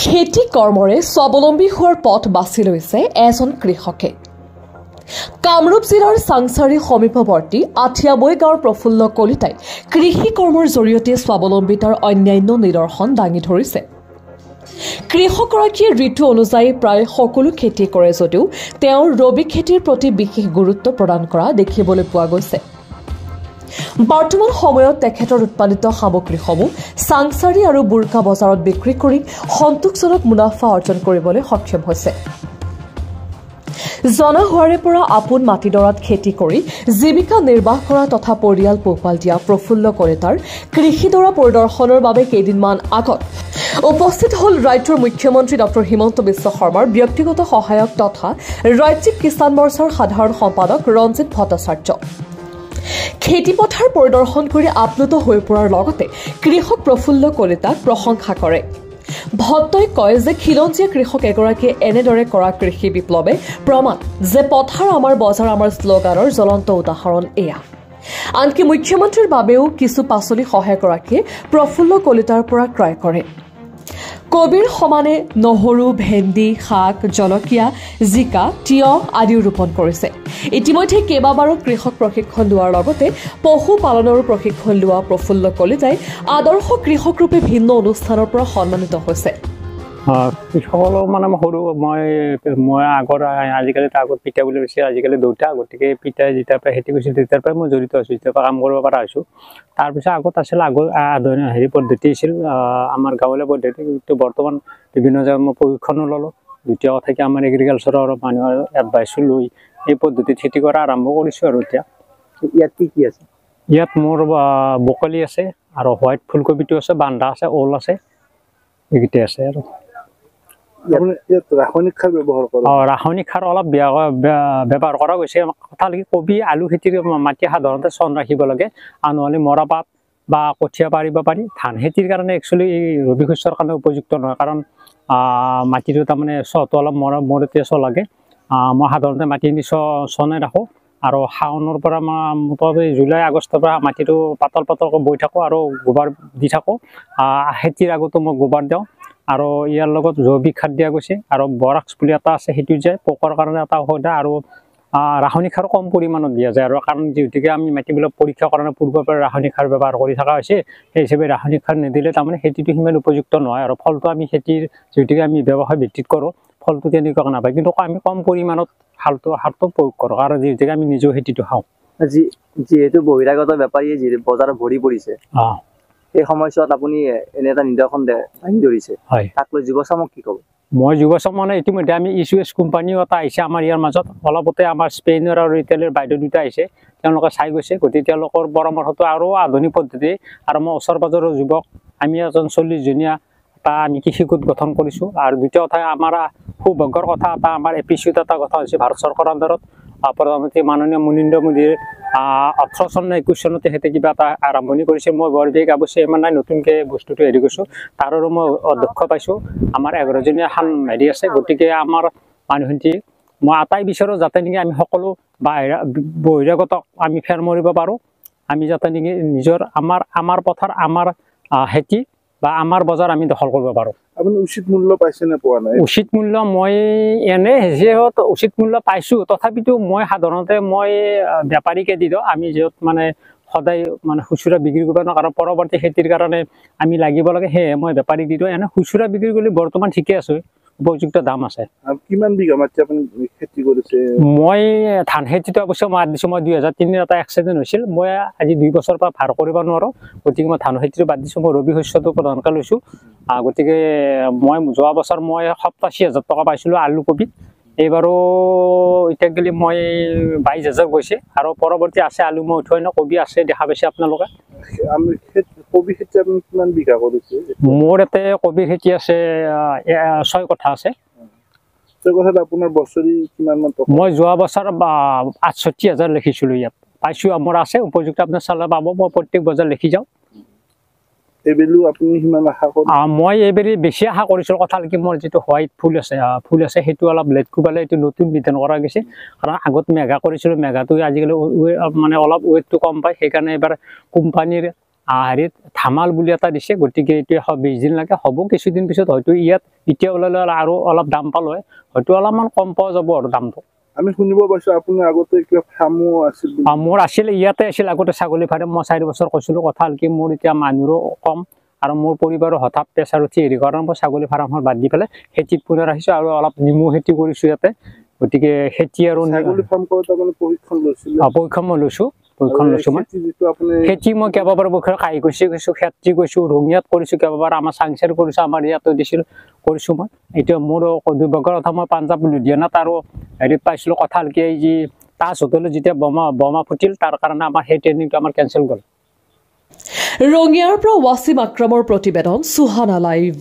খেতি কৰ্মৰে স্বাৱলম্বী হোৱাৰ পথ বাছি লৈছে এজন কৃষকে। কামৰূপ জিলাৰ চাংচাৰী সমীপৱৰ্তী আঠিয়াবৈ গাঁৱৰ প্ৰফুল্ল কলিতাই কৃষি কৰ্মৰ জৰিয়তে স্বাৱলম্বিতাৰ অন্যান্য নিদৰ্শন দাঙি ধৰিছে। কৃষকগৰাকীয়ে ঋতু অনুযায়ী প্ৰায় সকলো খেতি কৰে যদিও তেওঁৰ ৰবি খেতিৰ প্ৰতি বিশেষ গুৰুত্ব প্ৰদান কৰা দেখিবলৈ পোৱা গৈছে। বৰ্তমান সময়ত তেখেতৰ উৎপাদিত সামগ্ৰীসমূহ চাংচাৰী আৰু বুৰ্কা বজাৰত বিক্ৰী কৰি সন্তোষজনক মুনাফা অৰ্জন কৰিবলৈ সক্ষম হৈছে। জনা হোৱাৰে পৰা আপোন মাটিডৰাত খেতি কৰি জীৱিকা নিৰ্বাহ কৰা তথা পৰিয়াল পোহপাল দিয়া প্ৰফুল্ল কলিতাৰ কৃষিডৰা পৰিদৰ্শনৰ বাবে কেইদিনমান আগত উপস্থিত হ'ল ৰাজ্যৰ মুখ্যমন্ত্ৰী ডক্টৰ হিমন্ত বিশ্ব শৰ্মাৰ ব্যক্তিগত সহায়ক তথা ৰাজ্যিক কিষাণ মৰ্চাৰ সাধাৰণ সম্পাদক ৰঞ্জিত ভট্টাচাৰ্য। খেতিপথাৰ পৰিদৰ্শন কৰি আপ্লুত হৈ পৰাৰ লগতে কৃষক প্ৰফুল্ল কলিতাক প্ৰশংসা কৰে। ভট্টই কয় যে খিলঞ্জীয়া কৃষক এগৰাকীয়ে এনেদৰে কৰা কৃষি বিপ্লৱে প্ৰমাণ যে পথাৰ আমাৰ বজাৰ আমাৰ শ্লোগানৰ জ্বলন্ত উদাহৰণ এয়া। আনকি মুখ্যমন্ত্ৰীৰ বাবেও কিছু পাচলি সহায়কগৰাকীয়ে প্ৰফুল্ল কলিতাৰ পৰা ক্ৰয় কৰে। কবিৰ সমানে নহৰু, ভেন্দি, শাক, জলকীয়া, জিকা, তিয়হ আদিও ৰোপণ কৰিছে। ইতিমধ্যে কেইবাবাৰো কৃষক প্ৰশিক্ষণ লোৱাৰ লগতে পশুপালনৰো প্ৰশিক্ষণ লোৱা প্ৰফুল্ল কলিতাই আদৰ্শ কৃষকৰূপে ভিন্ন অনুষ্ঠানৰ পৰা সন্মানিত হৈছে। কৃষকসকলক মানে সৰু মই আজিকালি আগত পিতা বুলি কৈছে, আজিকালি দেউতা, গতিকে পিতাই যেতিয়াৰ পৰা খেতি কৰিছিল তেতিয়াৰ পৰাই মই জড়িত আছোঁ, যেতিয়াৰ পৰা কাম কৰিব পৰা হৈছোঁ। তাৰপিছত আগত আছিল আধুনিক পদ্ধতি আছিল আমাৰ গাঁৱলীয়া পদ্ধতি, কিন্তু বৰ্তমান বিভিন্ন জেগাত মই প্ৰশিক্ষণো ল'লোঁ। দ্বিতীয় কথা কি আমাৰ এগ্ৰিকালচাৰৰ মানুহৰ এডভাইচো লৈ এই পদ্ধতিত খেতি কৰা আৰম্ভ কৰিছোঁ। আৰু এতিয়া ইয়াত কি আছে? ইয়াত মোৰ বকলি আছে আৰু হোৱাইট ফুলকবিটো আছে, বান্ধা আছে, ওল আছে, এইকেইটাই আছে। আৰু ৰাসায়নিক সাৰ ব্যৱহাৰ কৰে? ৰাসায়নিক সাৰ অলপ ব্যৱহাৰ কৰা গৈছে। কথা কি কবি আলু খেতিৰ মাটি সাধাৰণতে চন ৰাখিব লাগে, আৰু নহ'লে মৰাপাত বা কঠীয়া পাৰিব পাৰি। ধান খেতিৰ কাৰণে একচুৱেলি এই ৰবি শস্যৰ কাৰণে উপযুক্ত নহয়, কাৰণ মাটিটো তাৰমানে চহটো অলপ মৰতীয়া চ লাগে। মই সাধাৰণতে মাটিখিনি চনে ৰাখোঁ, আৰু শাওনৰ পৰা মোটামুটি জুলাই আগষ্টৰ পৰা মাটিটো পাতল পাতলকৈ বৈ থাকোঁ আৰু গোবৰ দি থাকোঁ। খেতিৰ আগতো মই গোবৰ দিওঁ, আৰু ইয়াৰ লগত জৈৱিক সাৰ দিয়া গৈছে, আৰু বৰাক্স বুলি এটা আছে, সেইটো যায় পোকৰ কাৰণে এটা ঔষধ, আৰু ৰাসায়নিক সাৰ কম পৰিমাণত দিয়া যায়। আৰু কাৰণ যিহেতুকে আমি মাটিবিলাক পৰীক্ষা কাৰণে পূৰ্বৰ পৰা ৰাসায়নিক সাৰ ব্যৱহাৰ কৰি থকা হৈছে, সেই হিচাপে ৰাসায়নিক সাৰ নিদিলে তাৰমানে খেতিটো সিমান উপযুক্ত নহয়, আৰু ফলটো আমি খেতিৰ যিহেতুকে আমি ব্যৱসায় ভিত্তিত কৰোঁ, ফলটো তেনেকুৱাকৈ নাপায়। কিন্তু আমি কম পৰিমাণত সাৰটো প্ৰয়োগ কৰোঁ, কাৰণ যিহেতুকে আমি নিজেও খেতিটো খাওঁ। যিহেতু বহিৰাগত বেপাৰীয়ে বজাৰত ভৰি পৰিছে, এই সময়ছোৱাত আপুনি এনে এটা নিদৰ্শন দাঙি ধৰিছে, তাক লৈ যুৱচামক কি ক'ব? মই যুৱচাম মানে ইতিমধ্যে আমি ইছুএছ কোম্পানীও এটা আহিছে আমাৰ ইয়াৰ মাজত, অলপতে আমাৰ স্পেইনৰ আৰু ইটালীৰ বাইদেউ দুটা আহিছে, তেওঁলোকে চাই গৈছে। গতিকে তেওঁলোকৰ পৰামৰ্শটো আৰু আধুনিক পদ্ধতি, আৰু মই ওচৰ পাজৰৰ যুৱক আমি এজন 40জনীয়া এটা আমি কৃষি গোট গঠন কৰিছোঁ। আৰু দ্বিতীয় কথা আমাৰ সৌভাগ্যৰ কথা এটা, আমাৰ এপিচিত এটা কথা হৈছে ভাৰত চৰকাৰৰ আণ্ডাৰত প্ৰধানমন্ত্ৰী মাননীয় নৰেন্দ্ৰ মোদীৰ 18 চন নে 21 চনতে সিহঁতে কিবা এটা আৰম্ভণি কৰিছে। মই বৰ বেগ অৱশ্যে ইমান নাই, নতুনকৈ বস্তুটো হেৰি কৰিছোঁ, তাৰো মই অধ্যক্ষ পাইছোঁ। আমাৰ 11জনীয়া এখন হেৰি আছে। গতিকে আমাৰ মানুহখিনি মই আটাই বিচাৰোঁ যাতে নেকি আমি সকলো বহিৰাগতক আমি ফেৰ মৰিব পাৰোঁ, আমি যাতে নেকি নিজৰ আমাৰ পথাৰ, আমাৰ খেতি বা আমাৰ বজাৰ আমি দখল কৰিব পাৰোঁ। আপুনি উচিত মূল্য পাইছে নে পোৱা নাই? উচিত মূল্য মই এনে যিহেতু উচিত মূল্য পাইছোঁ, তথাপিতো মই সাধাৰণতে বেপাৰীকে দি দিওঁ। আমি যিহেতু মানে সদায় মানে খুচুৰা বিক্ৰী কৰিব নোৱাৰোঁ, কাৰণ পৰৱৰ্তী খেতিৰ কাৰণে আমি লাগিব লাগে, সেয়ে মই বেপাৰীক দি দিওঁ। এনে খুচুৰা বিক্ৰী কৰি বৰ্তমান ঠিকে আছোঁ, উপযুক্ত দাম আছে। কিমান বিঘা মাটি আপুনি খেতি কৰিছে? মই ধান খেতিটো অৱশ্যে মই দিছোঁ, মই 2003 এটা এক্সিডেণ্ট হৈছিল, মই আজি 2 বছৰৰ পৰা ভাৰ কৰিব নোৱাৰোঁ, গতিকে মই ধান খেতিটো বাদ দিছোঁ। মই ৰবি শস্যটো প্ৰধানকৈ লৈছোঁ। গতিকে মই যোৱা বছৰ 87,000 টকা পাইছিলোঁ আলু কবিত, এইবাৰো এতিয়া গেলি 22,000 গৈছে, আৰু পৰৱৰ্তী আছে আলু মই উঠোৱাই নাই, কবি আছে দেখা পাইছে আপোনালোকে। কবি খেতি আপুনি কিমান বিঘা কৰিছে? মোৰ ইয়াতে কবি খেতি আছে 6 কঠা আছে। আপোনাৰ বছৰি কিমান মান টকা? মই যোৱা বছৰ 68,000 লিখিছিলোঁ, ইয়াত পাইছোঁ। মোৰ আছে উপযুক্ত, আপোনাৰ চালে পাব, মই প্ৰত্যেক বজাৰ লিখি যাওঁ। মই এইবাৰ বেছি আশা কৰিছিলোঁ। কথা কি মোৰ যিটো হোৱাইট ফুল আছে সেইটো অলপ লেটকু পালে, এইটো নতুন বিধান কৰা গৈছে, কাৰণ আগত মেঘা কৰিছিলোঁ, মেঘাটো আজিকালি মানে অলপ ৱেটটো কম পায়, সেইকাৰণে এইবাৰ কোম্পানীৰ হেৰিত ধামাল বুলি এটা দিছে গতিকে এতিয়া 20 দিন লাগে হ'ব কিছুদিন পিছত হয়তো ইয়াত এতিয়া ওলালে আৰু অলপ দাম পালো হয় হয়তো অলপমান কম পোৱা যাব আৰু দামটো আমি শুনিব পাইছো আপুনি আগতে কিবা ফাৰ্মো আছিল মোৰ আছিল ইয়াতে আছিল আগতে ছাগলী ফাৰ্ম মই 4 বছৰ কৈছিলো কথা হ'ল কি মোৰ এতিয়া মানুহৰো কম আৰু মোৰ পৰিবাৰৰ হঠাৎ প্ৰেছাৰ উঠি হেৰি কাৰণ মই ছাগলী ফাৰ্মখন বাদ দি পেলাই খেতিত পুনৰ আহিছো আৰু অলপ নিমু খেতি কৰিছো ইয়াতে গতিকে খেতি আৰু ছাগলী ফাৰ্ম কৰোঁতে আপুনি প্ৰশিক্ষণ লৈছিল প্ৰশিক্ষণ মই লৈছো মই খেতি মই কেইবাবাৰ বছৰ কাই গৈছো খেতি গৈছো ৰঙিয়াত কৰিছো কেইবাবাৰ আমাৰ চাংচাৰ কৰিছো আমাৰ ইয়াতো দিছিল কৰিছো মই এতিয়া মোৰ দুবছৰ কথা মই পাঞ্জাব লুধিয়ানাত আৰু হেৰিত পাইছিলো কথা হ'ল কি এই যি তাজ হোটেলত যেতিয়া বোমা ফুটিল তাৰ কাৰণে আমাৰ সেই ট্ৰেইনিংটো আমাৰ কেঞ্চেল গ'ল ৰঙিয়াৰ পৰা ৱাছিম আক্ৰমৰ প্ৰতিবেদন সুহানা লাইভ